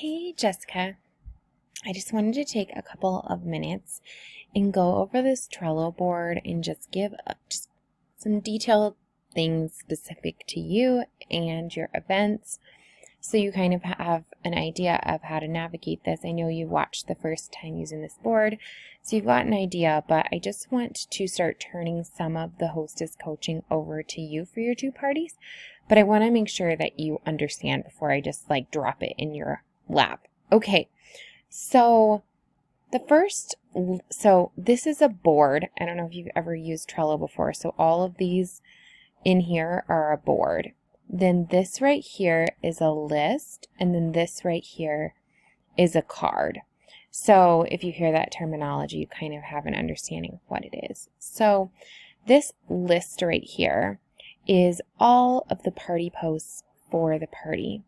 Hey, Jessica. I just wanted to take a couple of minutes and go over this Trello board and just give just some detailed things specific to you and your events so you kind of have an idea of how to navigate this. I know you watched the first time using this board, so you've got an idea, but I just want to start turning some of the hostess coaching over to you for your two parties. But I want to make sure that you understand before I just drop it in your lap. Okay, so this is a board. I don't know if you've ever used Trello before. So all of these in here are a board. Then this right here is a list, and then this right here is a card. So if you hear that terminology, you kind of have an understanding of what it is. So this list right here is all of the party posts for the party.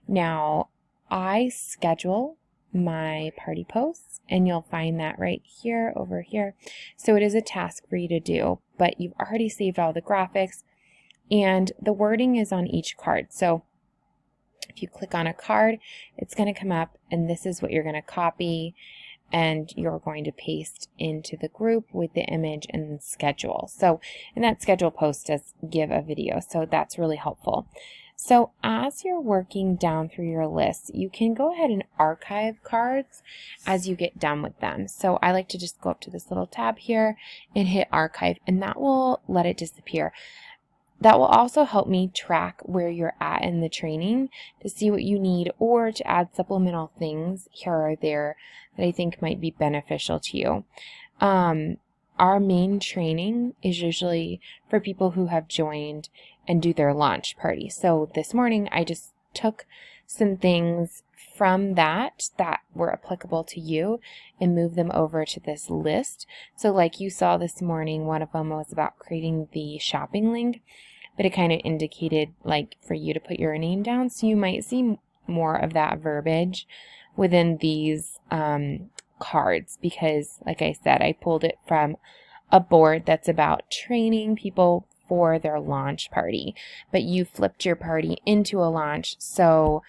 Now, I schedule my party posts, and you'll find that right here, over here. So it is a task for you to do, but you've already saved all the graphics, and the wording is on each card. So if you click on a card, it's going to come up, and this is what you're going to copy, and you're going to paste into the group with the image and schedule. So, and that schedule post does give a video, so that's really helpful. So as you're working down through your list, you can go ahead and archive cards as you get done with them. So I like to just go up to this little tab here and hit archive, and that will let it disappear. That will also help me track where you're at in the training to see what you need or to add supplemental things here or there that I think might be beneficial to you. Our main training is usually for people who have joined and do their launch party. So this morning I just took some things from that were applicable to you and moved them over to this list. So like you saw this morning, one of them was about creating the shopping link, but it kind of indicated for you to put your name down. So you might see more of that verbiage within these cards because, like I said, I pulled it from a board that's about training people for their launch party, but you flipped your party into a launch. So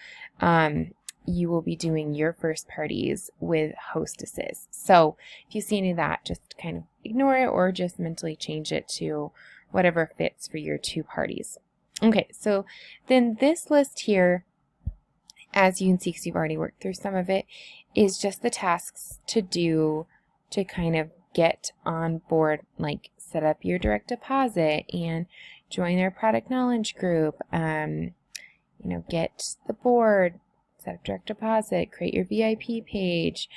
you will be doing your first parties with hostesses. So if you see any of that, just kind of ignore it or just mentally change it to whatever fits for your two parties. Okay, so then this list here, as you can see, because you've already worked through some of it, is just the tasks to do to kind of get on board, like set up your direct deposit and join their product knowledge group, get the board, set up direct deposit, create your VIP page,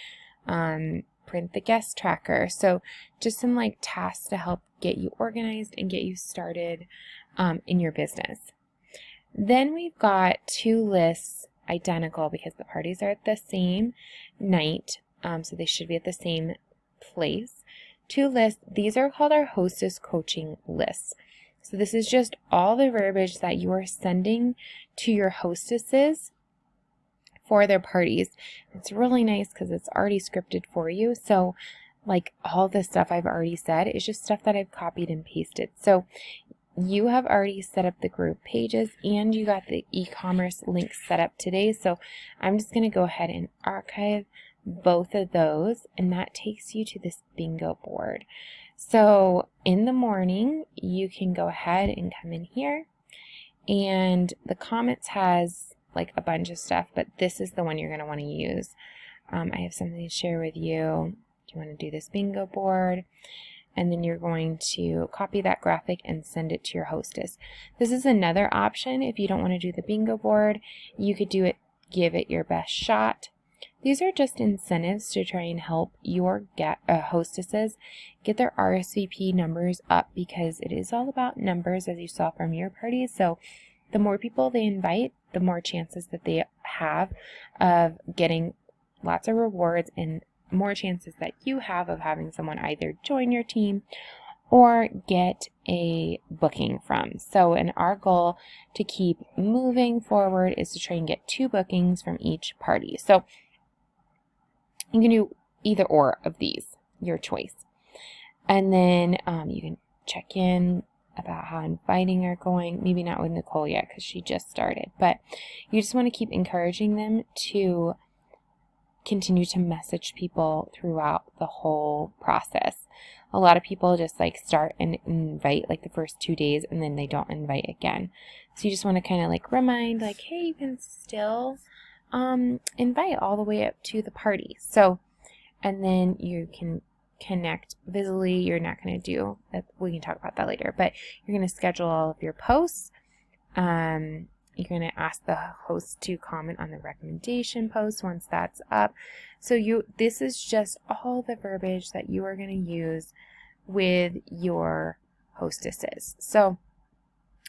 print the guest tracker. So just some tasks to help get you organized and get you started in your business. Then we've got two lists identical because the parties are at the same night, so they should be at the same place. Two lists. These are called our hostess coaching lists. So this is just all the verbiage that you are sending to your hostesses for their parties. It's really nice because it's already scripted for you. So all the stuff I've already said is just stuff that I've copied and pasted. So you have already set up the group pages and you got the e-commerce link set up today. So I'm just going to go ahead and archive both of those, and that takes you to this bingo board. So in the morning, you can go ahead and come in here, and the comments has a bunch of stuff, but this is the one you're going to want to use. I have something to share with you. Do you want to do this bingo board? And then you're going to copy that graphic and send it to your hostess. This is another option. If you don't want to do the bingo board, you could do it, give it your best shot. These are just incentives to try and help your hostesses get their RSVP numbers up, because it is all about numbers, as you saw from your party. So the more people they invite, the more chances that they have of getting lots of rewards and more chances that you have of having someone either join your team or get a booking from. So, and our goal to keep moving forward is to try and get 2 bookings from each party. So you can do either or of these, your choice. And then you can check in about how inviting are going. Maybe not with Nicole yet because she just started, but you just want to keep encouraging them to continue to message people throughout the whole process. A lot of people just like start and invite like the first 2 days and then they don't invite again. So you just want to kind of like remind like, hey, you can still invite all the way up to the party. So, and then you can connect visually. You're not going to do that. We can talk about that later, but you're going to schedule all of your posts. You're going to ask the host to comment on the recommendation post once that's up. So this is just all the verbiage that you are going to use with your hostesses. So,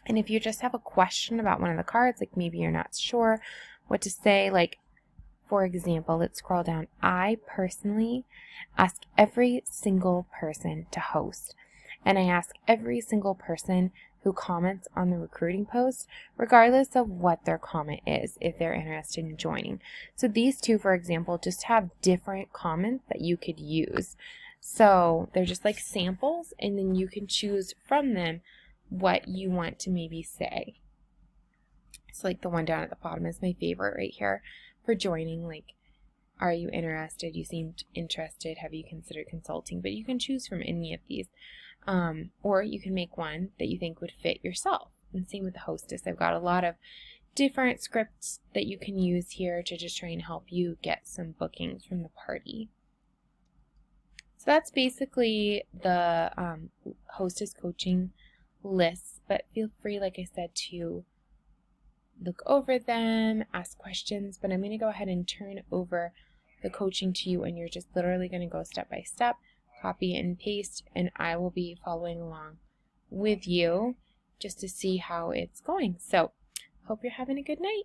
and if you just have a question about one of the cards, like maybe you're not sure what to say, like for example, let's scroll down. I personally ask every single person to host, and I ask every single person who comments on the recruiting post, regardless of what their comment is, if they're interested in joining. So these two, for example, just have different comments that you could use. So they're just like samples, and then you can choose from them what you want to maybe say. So like the one down at the bottom is my favorite right here for joining. Like, are you interested? You seemed interested. Have you considered consulting? But you can choose from any of these. Or you can make one that you think would fit yourself. And same with the hostess. I've got a lot of different scripts that you can use here to just try and help you get some bookings from the party. So that's basically the hostess coaching lists, but feel free, like I said, to look over them, ask questions, but I'm going to go ahead and turn over the coaching to you, and you're just literally going to go step by step, copy and paste, and I will be following along with you just to see how it's going. So, hope you're having a good night.